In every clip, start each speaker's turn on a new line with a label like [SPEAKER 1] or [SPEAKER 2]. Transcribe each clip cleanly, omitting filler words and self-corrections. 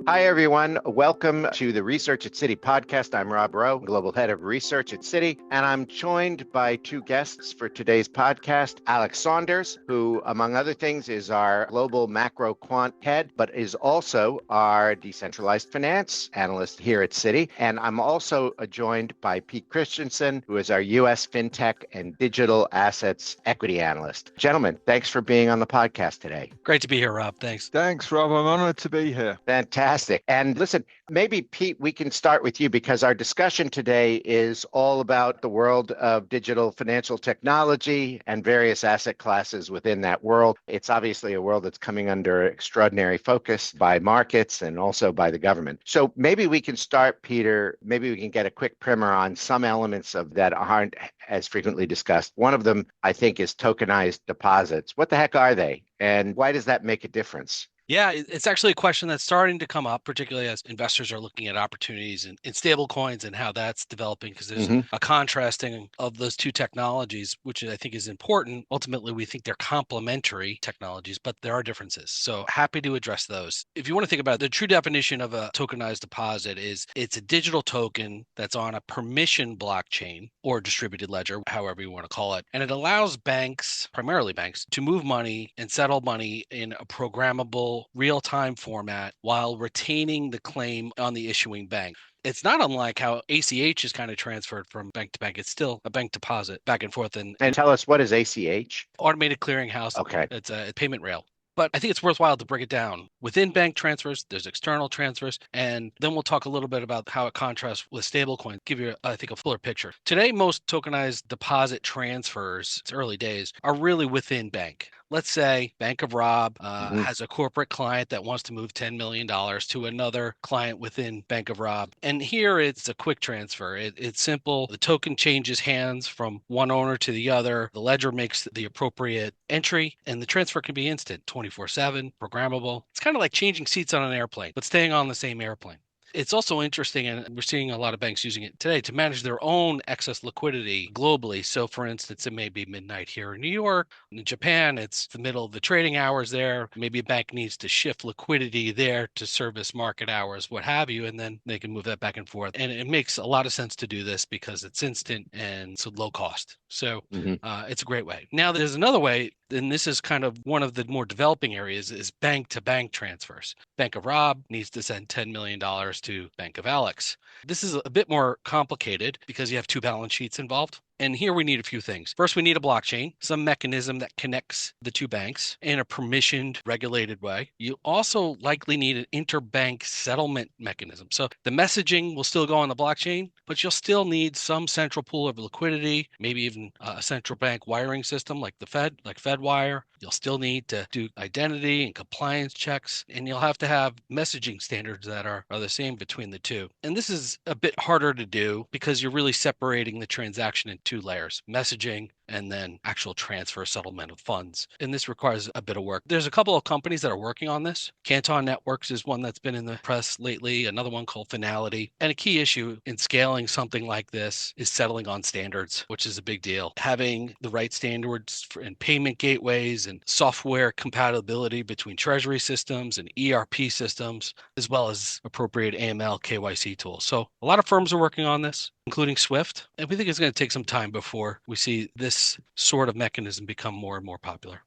[SPEAKER 1] Hi, everyone. Welcome to the Research at Citi podcast. I'm Rob Rowe, Global Head of Research at Citi, and I'm joined by two guests for today's podcast. Alex Saunders, who, among other things, is our Global Macro Quant head, but is also our Decentralized Finance analyst here at Citi. And I'm also joined by Pete Christiansen, who is our U.S. FinTech and Digital Assets equity analyst. Gentlemen, thanks for being on the podcast today.
[SPEAKER 2] Great to be here, Rob. Thanks.
[SPEAKER 3] Thanks, Rob. I'm honored to be here.
[SPEAKER 1] Fantastic. And listen, maybe Pete, we can start with you because our discussion today is all about the world of digital financial technology and various asset classes within that world. It's obviously a world that's coming under extraordinary focus by markets and also by the government. So maybe we can start, Peter, maybe we can get a quick primer on some elements of that aren't as frequently discussed. One of them, I think, is tokenized deposits. What the heck are they? And why does that make a difference?
[SPEAKER 2] Yeah, it's actually a question that's starting to come up, particularly as investors are looking at opportunities in stable coins and how that's developing, because there's a contrasting of those two technologies, which I think is important. Ultimately, we think they're complementary technologies, but there are differences. So happy to address those. If you want to think about it, the true definition of a tokenized deposit is it's a digital token that's on a permission blockchain or distributed ledger, however you want to call it. And it allows banks, primarily banks, to move money and settle money in a programmable real-time format while retaining the claim on the issuing bank. It's not unlike how ACH is kind of transferred from bank to bank. It's still a bank deposit back and forth. And
[SPEAKER 1] tell us, what is ACH?
[SPEAKER 2] Automated clearinghouse.
[SPEAKER 1] Okay.
[SPEAKER 2] It's a payment rail. But I think it's worthwhile to break it down. Within bank transfers, there's external transfers, and then we'll talk a little bit about how it contrasts with stablecoins, give you, I think, a fuller picture. Today, most tokenized deposit transfers, it's early days, are really within bank. Let's say Bank of Rob has a corporate client that wants to move $10 million to another client within Bank of Rob. And here it's a quick transfer. It's simple. The token changes hands from one owner to the other. The ledger makes the appropriate entry, and the transfer can be instant, 24/7, programmable. It's kind of like changing seats on an airplane, but staying on the same airplane. It's also interesting, and we're seeing a lot of banks using it today to manage their own excess liquidity globally. So, for instance, it may be midnight here in New York. In Japan, it's the middle of the trading hours there. Maybe a bank needs to shift liquidity there to service market hours, what have you, and then they can move that back and forth. And it makes a lot of sense to do this because it's instant and so low cost. So it's a great way. Now, there's another way, and this is kind of one of the more developing areas, is bank-to-bank transfers. Bank of Rob needs to send $10 million to Bank of Alex. This is a bit more complicated because you have two balance sheets involved. And here we need a few things. First, we need a blockchain, some mechanism that connects the two banks in a permissioned, regulated way. You also likely need an interbank settlement mechanism. So the messaging will still go on the blockchain, but you'll still need some central pool of liquidity, maybe even a central bank wiring system like the Fed, like FedWire. You'll still need to do identity and compliance checks, and you'll have to have messaging standards that are the same between the two. And this is a bit harder to do because you're really separating the transaction in two layers, messaging and then actual transfer settlement of funds. And this requires a bit of work. There's a couple of companies that are working on this. Canton Networks is one that's been in the press lately, another one called Finality. And a key issue in scaling something like this is settling on standards, which is a big deal. Having the right standards in payment gateways and software compatibility between treasury systems and ERP systems, as well as appropriate AML KYC tools. So a lot of firms are working on this, including Swift. And we think it's going to take some time before we see this sort of mechanism become more and more popular.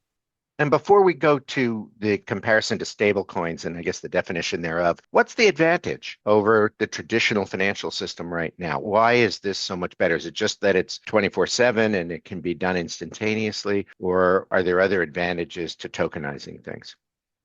[SPEAKER 1] And before we go to the comparison to stablecoins and I guess the definition thereof, what's the advantage over the traditional financial system right now? Why is this so much better? Is it just that it's 24/7 and it can be done instantaneously, or are there other advantages to tokenizing things?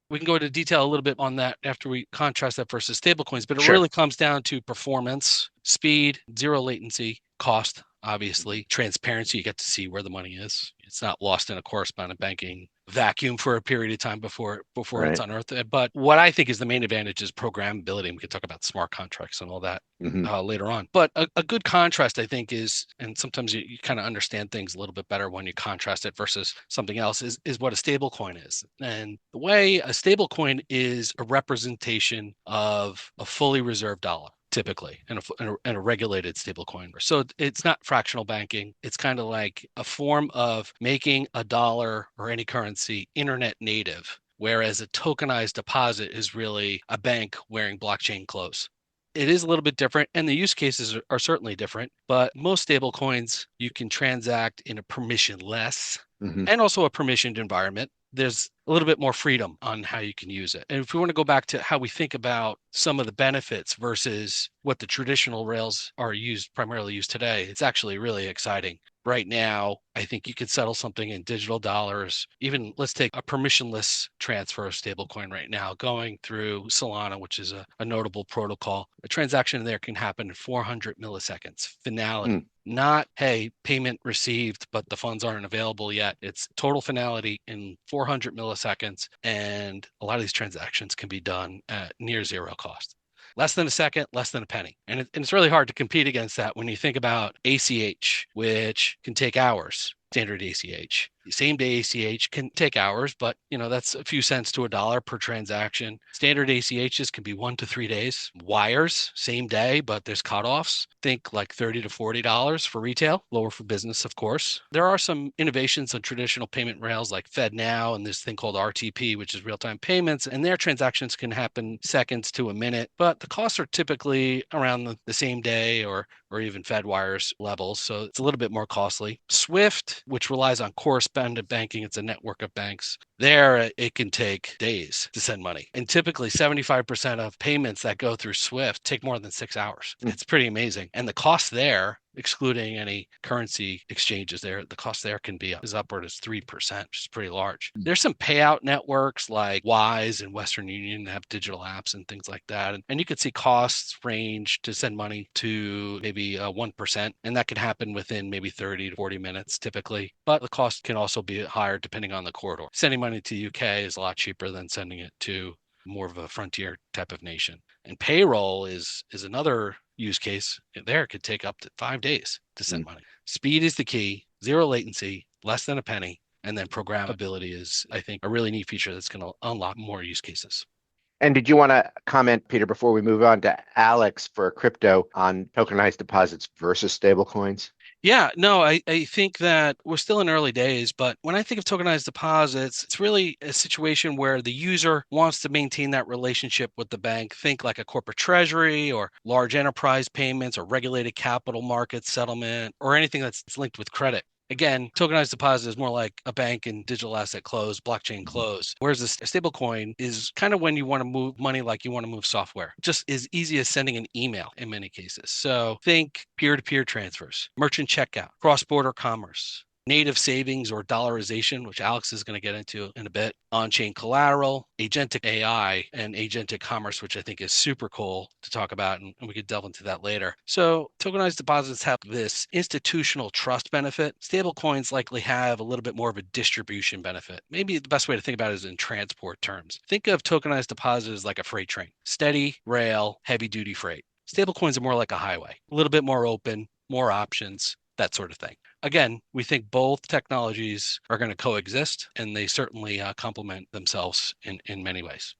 [SPEAKER 2] We can go into detail a little bit on that after we contrast that versus stablecoins, but it really comes down to performance, speed, zero latency, cost, obviously, transparency. You get to see where the money is. It's not lost in a correspondent banking vacuum for a period of time before it's unearthed. But what I think is the main advantage is programmability. And we could talk about smart contracts and all that later on. But a good contrast, I think, is, and sometimes you kind of understand things a little bit better when you contrast it versus something else, is what a stable coin is. And the way a stable coin is a representation of a fully reserved dollar, typically, in a regulated stablecoin. So it's not fractional banking. It's kind of like a form of making a dollar or any currency internet native, whereas a tokenized deposit is really a bank wearing blockchain clothes. It is a little bit different, and the use cases are certainly different, but most stable coins you can transact in a permissionless and also a permissioned environment. There's a little bit more freedom on how you can use it. And if we want to go back to how we think about some of the benefits versus what the traditional rails are primarily used today, it's actually really exciting. Right now, I think you could settle something in digital dollars. Even let's take a permissionless transfer of stablecoin right now, going through Solana, which is a notable protocol. A transaction there can happen in 400 milliseconds. Finality. Not, hey, payment received, but the funds aren't available yet. It's total finality in 400 milliseconds. And a lot of these transactions can be done at near zero cost. Less than a second, less than a penny. And it's really hard to compete against that when you think about ACH, which can take hours, standard ACH. Same day ACH can take hours, but that's a few cents to $1 per transaction. Standard ACHs can be 1 to 3 days. Wires, same day, but there's cutoffs. Think like $30 to $40 for retail, lower for business, of course. There are some innovations on traditional payment rails like FedNow and this thing called RTP, which is real-time payments, and their transactions can happen seconds to a minute, but the costs are typically around the same day or even FedWires levels, so it's a little bit more costly. SWIFT, which relies on correspondent banking, it's a network of banks. There, it can take days to send money. And typically 75% of payments that go through SWIFT take more than 6 hours. It's pretty amazing. And the cost there, excluding any currency exchanges there, the cost there can be as upward as 3%, which is pretty large. There's some payout networks like Wise and Western Union that have digital apps and things like that. And you could see costs range to send money to maybe 1%, and that can happen within maybe 30 to 40 minutes typically. But the cost can also be higher depending on the corridor. Sending money to the UK is a lot cheaper than sending it to more of a frontier type of nation. And payroll is another use case. There could take up to 5 days to send money. Speed is the key, zero latency, less than a penny, and then programmability is, I think, a really neat feature that's going to unlock more use cases.
[SPEAKER 1] And did you want to comment, Peter, before we move on to Alex for crypto on tokenized deposits versus stablecoins?
[SPEAKER 2] Yeah, no, I think that we're still in early days, but when I think of tokenized deposits, it's really a situation where the user wants to maintain that relationship with the bank. Think like a corporate treasury or large enterprise payments or regulated capital market settlement or anything that's linked with credit. Again, tokenized deposit is more like a bank and digital asset close, blockchain close. Whereas a stable coin is kind of when you want to move money like you want to move software. Just as easy as sending an email in many cases. So think peer-to-peer transfers, merchant checkout, cross-border commerce, native savings or dollarization, which Alex is going to get into in a bit, on-chain collateral, agentic AI, and agentic commerce, which I think is super cool to talk about, and we could delve into that later. So tokenized deposits have this institutional trust benefit. Stable coins likely have a little bit more of a distribution benefit. Maybe the best way to think about it is in transport terms. Think of tokenized deposits like a freight train, steady, rail, heavy-duty freight. Stable coins are more like a highway, a little bit more open, more options, that sort of thing. Again, we think both technologies are going to coexist, and they certainly complement themselves in many ways.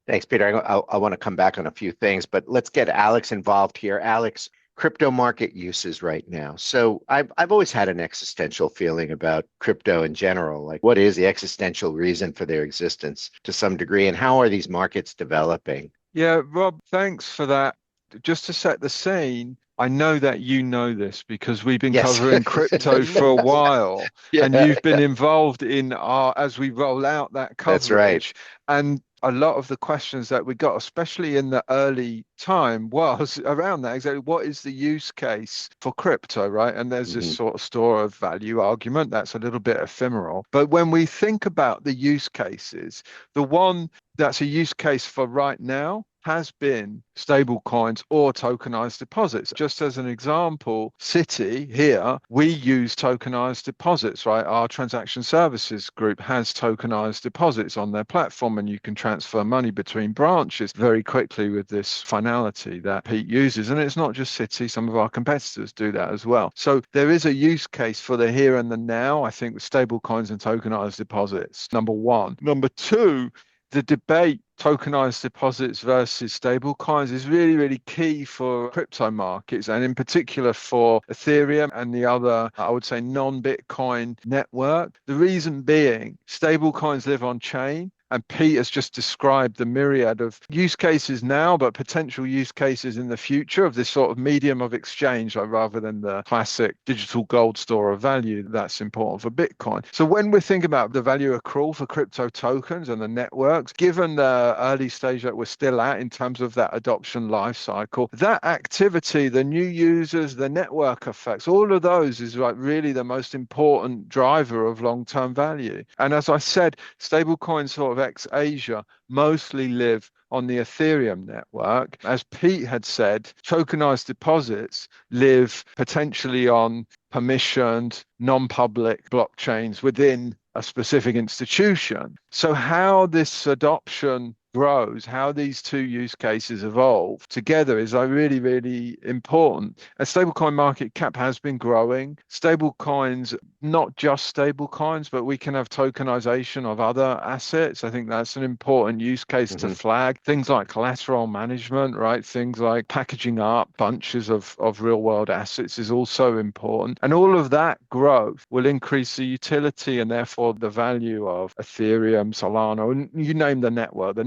[SPEAKER 1] Thanks, Peter. I want to come back on a few things, but let's get Alex involved here. Alex, crypto market uses right now. So I've always had an existential feeling about crypto in general. Like, what is the existential reason for their existence to some degree, and how are these markets developing?
[SPEAKER 3] Yeah, Rob, thanks for that. Just to set the scene, I know that you know this because we've been covering crypto for a while, and you've been involved in as we roll out that coverage.
[SPEAKER 1] That's right.
[SPEAKER 3] And a lot of the questions that we got, especially in the early time, was around that exactly. What is the use case for crypto, right? And there's this sort of store of value argument that's a little bit ephemeral. But when we think about the use cases, the one that's a use case for right now has been stable coins or tokenized deposits. Just as an example, Citi here, we use tokenized deposits, right? Our transaction services group has tokenized deposits on their platform, and you can transfer money between branches very quickly with this finality that Pete uses. And it's not just Citi, some of our competitors do that as well. So there is a use case for the here and the now, I think, with stable coins and tokenized deposits, number one. Number two, the debate tokenized deposits versus stable coins is really, really key for crypto markets, and in particular for Ethereum and the other, I would say, non-Bitcoin network. The reason being, stable coins live on chain, And Pete has just described the myriad of use cases now, but potential use cases in the future of this sort of medium of exchange, like rather than the classic digital gold store of value that's important for Bitcoin. So when we're thinking about the value accrual for crypto tokens and the networks, given the early stage that we're still at in terms of that adoption life cycle, that activity, the new users, the network effects, all of those is like really the most important driver of long-term value. And as I said, stablecoins sort of ex-Asia mostly live on the Ethereum network. As Pete had said, tokenized deposits live potentially on permissioned, non-public blockchains within a specific institution. So how this adoption grows, how these two use cases evolve together is really, really important. A stablecoin market cap has been growing. Stablecoins, not just stablecoins, but we can have tokenization of other assets. I think that's an important use case to flag. Things like collateral management, right? Things like packaging up bunches of real world assets is also important. And all of that growth will increase the utility and therefore the value of Ethereum, Solana, and you name the network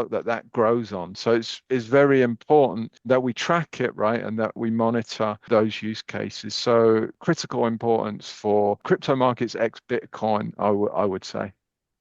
[SPEAKER 3] that grows on. So it's very important that we track it, right, and that we monitor those use cases. So critical importance for crypto markets ex Bitcoin, I would say.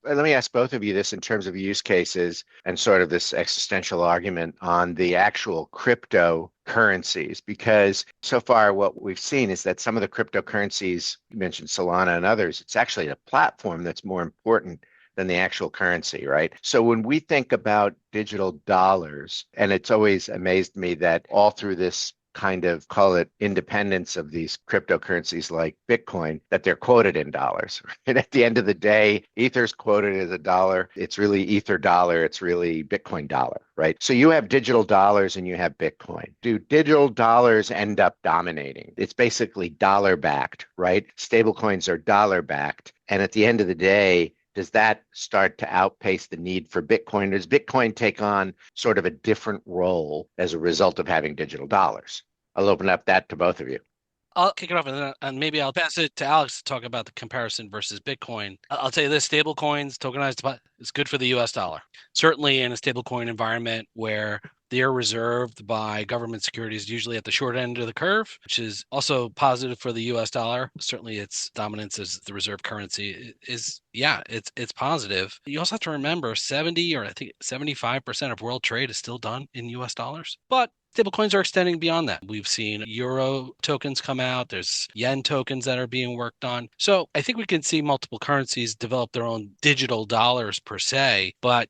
[SPEAKER 1] Let me ask both of you this in terms of use cases and sort of this existential argument on the actual cryptocurrencies, because so far what we've seen is that some of the cryptocurrencies, you mentioned Solana and others, it's actually a platform that's more important than the actual currency, right? So when we think about digital dollars, and it's always amazed me that all through this kind of, call it, independence of these cryptocurrencies like Bitcoin, that they're quoted in dollars. And at the end of the day, Ether's quoted as a dollar. It's really Ether dollar. It's really Bitcoin dollar, right? So you have digital dollars and you have Bitcoin. Do digital dollars end up dominating? It's basically dollar backed, right? Stablecoins are dollar backed. And at the end of the day, does that start to outpace the need for Bitcoin? Does Bitcoin take on sort of a different role as a result of having digital dollars? I'll open up that to both of you.
[SPEAKER 2] I'll kick it off and maybe I'll pass it to Alex to talk about the comparison versus Bitcoin. I'll tell you this, stable coins, tokenized, it's good for the US dollar. Certainly in a stablecoin environment where they're reserved by government securities, usually at the short end of the curve, which is also positive for the US dollar. Certainly its dominance as the reserve currency is, it's positive. You also have to remember 70 or I think 75% of world trade is still done in US dollars. But stablecoins are extending beyond that. We've seen euro tokens come out. There's yen tokens that are being worked on. So I think we can see multiple currencies develop their own digital dollars per se. But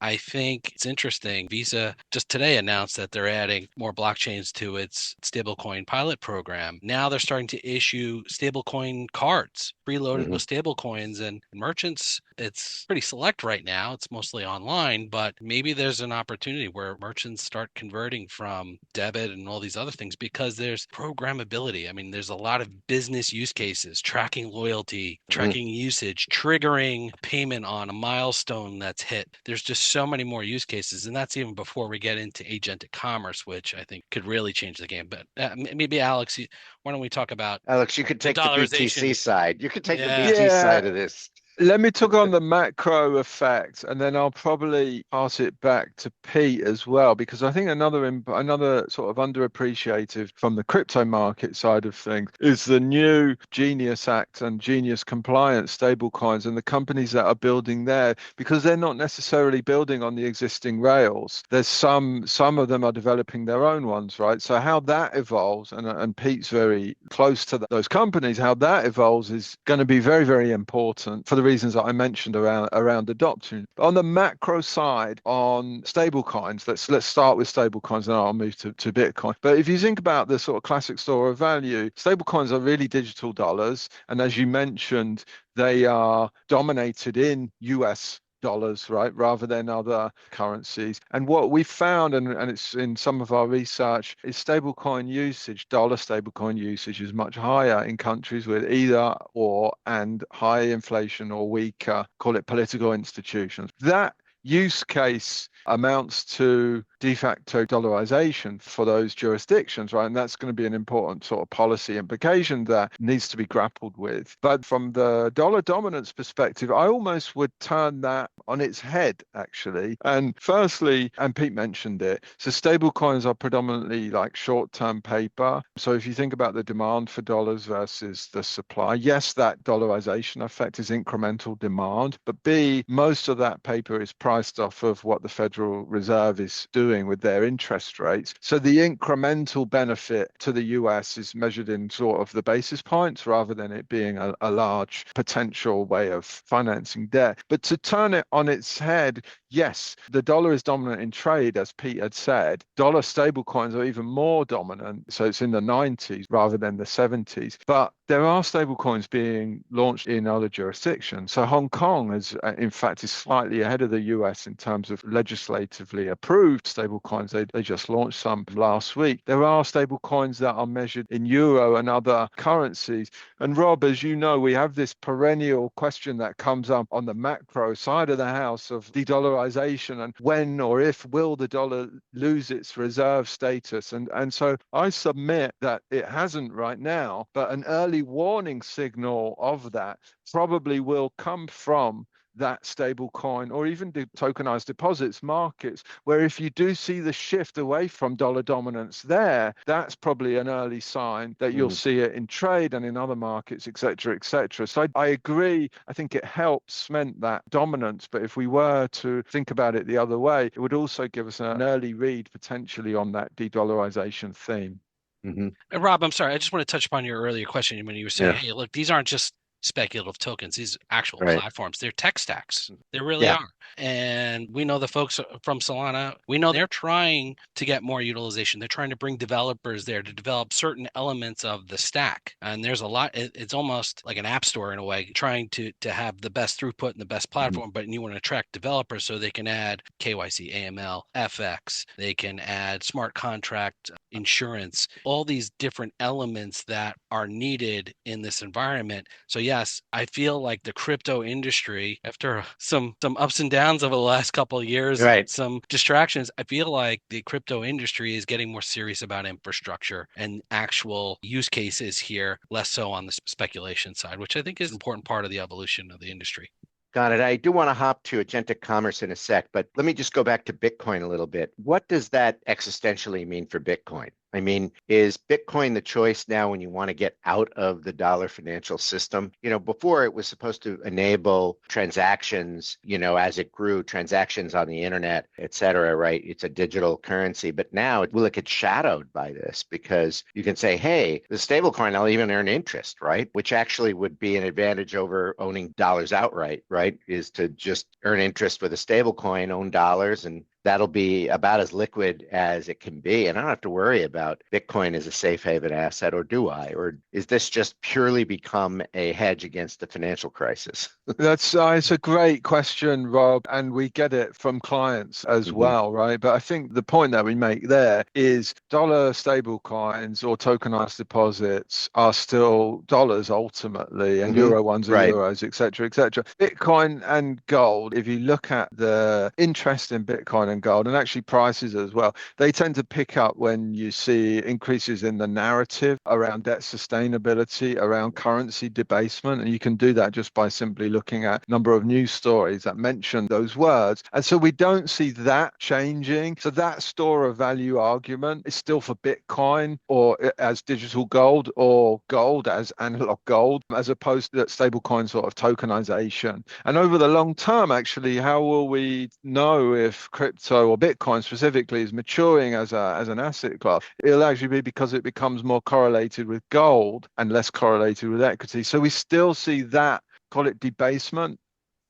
[SPEAKER 2] I think it's interesting. Visa just today announced that they're adding more blockchains to its stablecoin pilot program. Now they're starting to issue stablecoin cards preloaded with stablecoins, and merchants, it's pretty select right now. It's mostly online, but maybe there's an opportunity where merchants start converting from debit and all these other things because there's programmability. I mean, there's a lot of business use cases, tracking loyalty, tracking usage, triggering payment on a milestone that's hit. There's just so many more use cases, and that's even before we get into agentic commerce, which I think could really change the game. But maybe Alex, why don't we talk about
[SPEAKER 1] Alex, you could take the BTC side. You could take the BT side of this.
[SPEAKER 3] Let me talk on the macro effect, and then I'll probably pass it back to Pete as well, because I think another sort of underappreciated from the crypto market side of things is the new Genius Act and Genius compliance stablecoins and the companies that are building there, because they're not necessarily building on the existing rails. There's some of them are developing their own ones, right? So how that evolves, and Pete's very close to those companies, how that evolves is going to be very, very important for the reasons that I mentioned around adoption. But on the macro side, on stablecoins, let's start with stablecoins, and I'll move to Bitcoin. But if you think about the sort of classic store of value, stablecoins are really digital dollars, and as you mentioned, they are dominated in US dollars, right, rather than other currencies. And what we found, and it's in some of our research, is stablecoin usage, dollar stablecoin usage is much higher in countries with either or and high inflation or weaker, call it political institutions. That use case amounts to de facto dollarization for those jurisdictions, right? And that's going to be an important sort of policy implication that needs to be grappled with. But from the dollar dominance perspective, I almost would turn that on its head, actually. And firstly, and Pete mentioned it, so stable coins are predominantly like short-term paper. So if you think about the demand for dollars versus the supply, yes, that dollarization effect is incremental demand, but B, most of that paper is priced off of what the Federal Reserve is doing with their interest rates. So the incremental benefit to the US is measured in sort of the basis points rather than it being a large potential way of financing debt. But to turn it on its head, yes, the dollar is dominant in trade, as Pete had said. Dollar stable coins are even more dominant. So it's in the 90s rather than the 70s. But there are stable coins being launched in other jurisdictions. So Hong Kong is, in fact, is slightly ahead of the US in terms of legislatively approved stable coins. They just launched some last week. There are stable coins that are measured in euro and other currencies. And Rob, as you know, we have this perennial question that comes up on the macro side of the house of de-dollarization and when or if will the dollar lose its reserve status. And so I submit that it hasn't right now, but an early warning signal of that probably will come from that stable coin or even the tokenized deposits markets, where if you do see the shift away from dollar dominance there, that's probably an early sign that you'll see it in trade and in other markets, et cetera, et cetera. So I agree. I think it helps cement that dominance. But if we were to think about it the other way, it would also give us an early read potentially on that de-dollarization theme.
[SPEAKER 2] Mm-hmm. And Rob, I'm sorry, I just want to touch upon your earlier question when you were saying, hey, look, these aren't just speculative tokens, these actual platforms, they're tech stacks. They really are. And we know the folks from Solana, we know they're trying to get more utilization. They're trying to bring developers there to develop certain elements of the stack. And there's a lot, it's almost like an app store in a way, trying to have the best throughput and the best platform, but you want to attract developers so they can add KYC, AML, FX, they can add smart contract, insurance, all these different elements that are needed in this environment. So yes, I feel like the crypto industry, after some ups and downs over the last couple of years, some distractions, I feel like the crypto industry is getting more serious about infrastructure and actual use cases here, less so on the speculation side, which I think is an important part of the evolution of the industry.
[SPEAKER 1] Got it. I do want to hop to agentic commerce in a sec, but let me just go back to Bitcoin a little bit. What does that existentially mean for Bitcoin? I mean, is Bitcoin the choice now when you want to get out of the dollar financial system? You know, before it was supposed to enable transactions, you know, as it grew, transactions on the internet, et cetera, right? It's a digital currency. But now will it get shadowed by this? Because you can say, hey, the stablecoin, I'll even earn interest, right? Which actually would be an advantage over owning dollars outright, right? Is to just earn interest with a stablecoin, own dollars, and that'll be about as liquid as it can be. And I don't have to worry about Bitcoin as a safe haven asset, or do I? Or is this just purely become a hedge against the financial crisis?
[SPEAKER 3] It's a great question, Rob, and we get it from clients as well, right? But I think the point that we make there is dollar stable coins or tokenized deposits are still dollars ultimately, and euro ones are euros, et cetera, et cetera. Bitcoin and gold, if you look at the interest in Bitcoin and gold, and actually prices as well, they tend to pick up when you see increases in the narrative around debt sustainability, around currency debasement, and you can do that just by simply looking at number of news stories that mention those words. And so we don't see that changing. So that store of value argument is still for Bitcoin or as digital gold, or gold as analog gold, as opposed to that stablecoin sort of tokenization. And over the long term, actually, how will we know if crypto or Bitcoin specifically is maturing as an asset class? It'll actually be because it becomes more correlated with gold and less correlated with equity. So we still see that, call it debasement,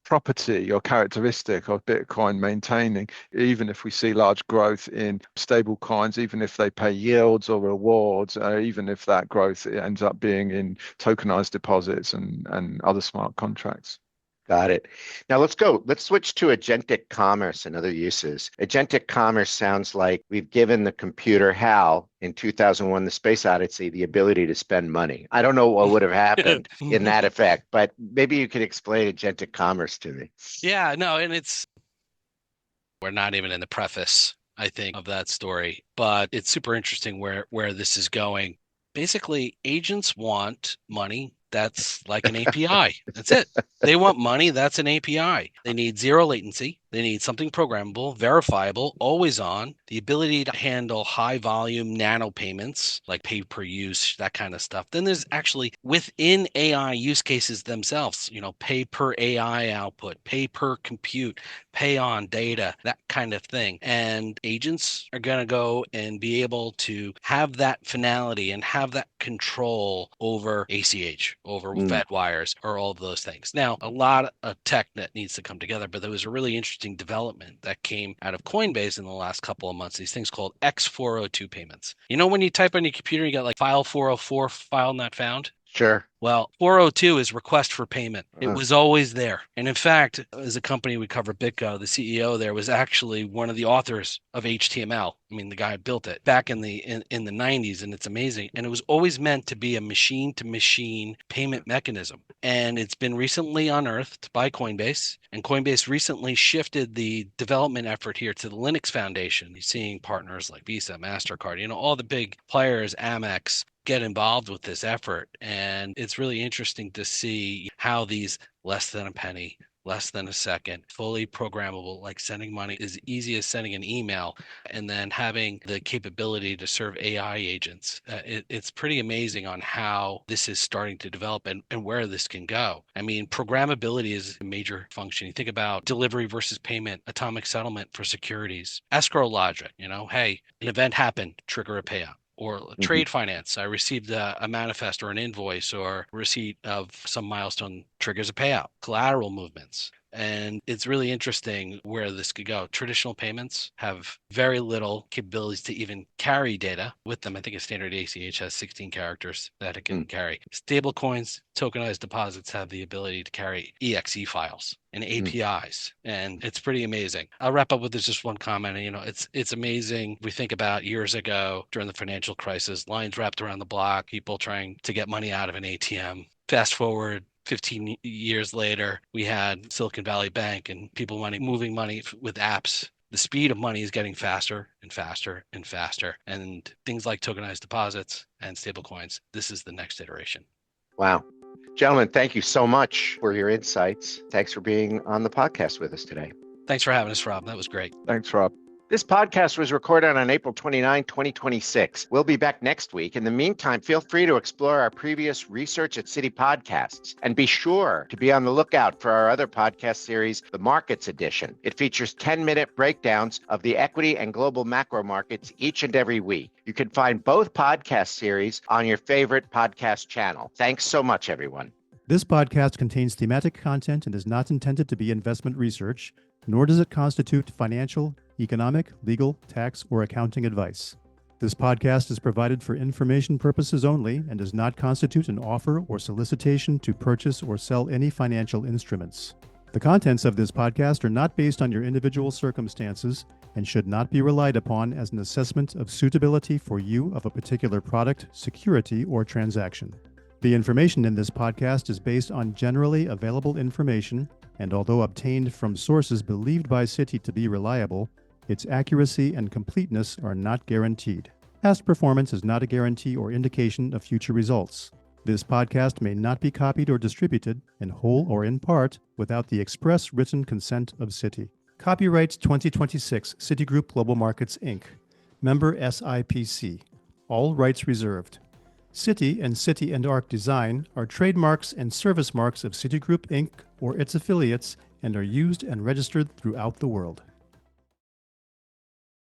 [SPEAKER 3] property or characteristic of Bitcoin maintaining, even if we see large growth in stable coins, even if they pay yields or rewards, even if that growth ends up being in tokenized deposits and other smart contracts.
[SPEAKER 1] Got it. Now let's switch to agentic commerce and other uses. Agentic commerce sounds like we've given the computer HAL in 2001, The Space Odyssey, the ability to spend money. I don't know what would have happened in that effect, but maybe you could explain agentic commerce to me.
[SPEAKER 2] Yeah, no, and it's We're not even in the preface, I think, of that story, but it's super interesting where this is going. Basically, agents want money that's like an API. That's it. They want money that's an API. They need zero latency. They need something programmable, verifiable, always on, the ability to handle high volume nano payments, like pay per use, that kind of stuff. Then there's actually within AI use cases themselves, pay per AI output, pay per compute, pay on data, that kind of thing. And agents are going to go and be able to have that finality and have that control over ACH, over Fed wires, or all of those things. Now, a lot of tech that needs to come together, but there was a really interesting development that came out of Coinbase in the last couple of months, these things called X402 payments. When you type on your computer, you got like file 404, file not found?
[SPEAKER 1] Sure.
[SPEAKER 2] Well, 402 is request for payment. It was always there. And in fact, as a company we cover, BitGo, the CEO there was actually one of the authors of HTML. I mean, the guy built it back in the 90s, and it's amazing. And it was always meant to be a machine-to-machine payment mechanism. And it's been recently unearthed by Coinbase. And Coinbase recently shifted the development effort here to the Linux Foundation. You're seeing partners like Visa, MasterCard, all the big players, Amex, get involved with this effort. And it's really interesting to see how these less than a penny, less than a second, fully programmable, like sending money as easy as sending an email, and then having the capability to serve AI agents. It's pretty amazing on how this is starting to develop and where this can go. I mean, programmability is a major function. You think about delivery versus payment, atomic settlement for securities, escrow logic, hey, an event happened, trigger a payout. Or trade finance. I received a manifest or an invoice or receipt of some milestone triggers a payout. Collateral movements. And it's really interesting where this could go. Traditional payments have very little capabilities to even carry data with them. I think a standard ACH has 16 characters that it can carry. Stable coins, tokenized deposits have the ability to carry EXE files and APIs. And it's pretty amazing. I'll wrap up with just one comment. It's amazing. We think about years ago during the financial crisis, lines wrapped around the block, people trying to get money out of an ATM. Fast forward 15 years later, we had Silicon Valley Bank and people moving money with apps. The speed of money is getting faster and faster and faster. And things like tokenized deposits and stablecoins, this is the next iteration.
[SPEAKER 1] Wow. Gentlemen, thank you so much for your insights. Thanks for being on the podcast with us today.
[SPEAKER 2] Thanks for having us, Rob. That was great.
[SPEAKER 3] Thanks, Rob.
[SPEAKER 1] This podcast was recorded on April 29, 2026. We'll be back next week. In the meantime, feel free to explore our previous Research at Citi podcasts, and be sure to be on the lookout for our other podcast series, The Markets Edition. It features 10-minute breakdowns of the equity and global macro markets each and every week. You can find both podcast series on your favorite podcast channel. Thanks so much, everyone.
[SPEAKER 4] This podcast contains thematic content and is not intended to be investment research, nor does it constitute financial, economic, legal, tax, or accounting advice. This podcast is provided for information purposes only and does not constitute an offer or solicitation to purchase or sell any financial instruments. The contents of this podcast are not based on your individual circumstances and should not be relied upon as an assessment of suitability for you of a particular product, security, or transaction. The information in this podcast is based on generally available information, and although obtained from sources believed by Citi to be reliable, its accuracy and completeness are not guaranteed. Past performance is not a guarantee or indication of future results. This podcast may not be copied or distributed, in whole or in part, without the express written consent of Citi. Copyright 2026 Citigroup Global Markets, Inc. Member SIPC. All rights reserved. Citi and Citi and Arc Design are trademarks and service marks of Citigroup, Inc. or its affiliates and are used and registered throughout the world.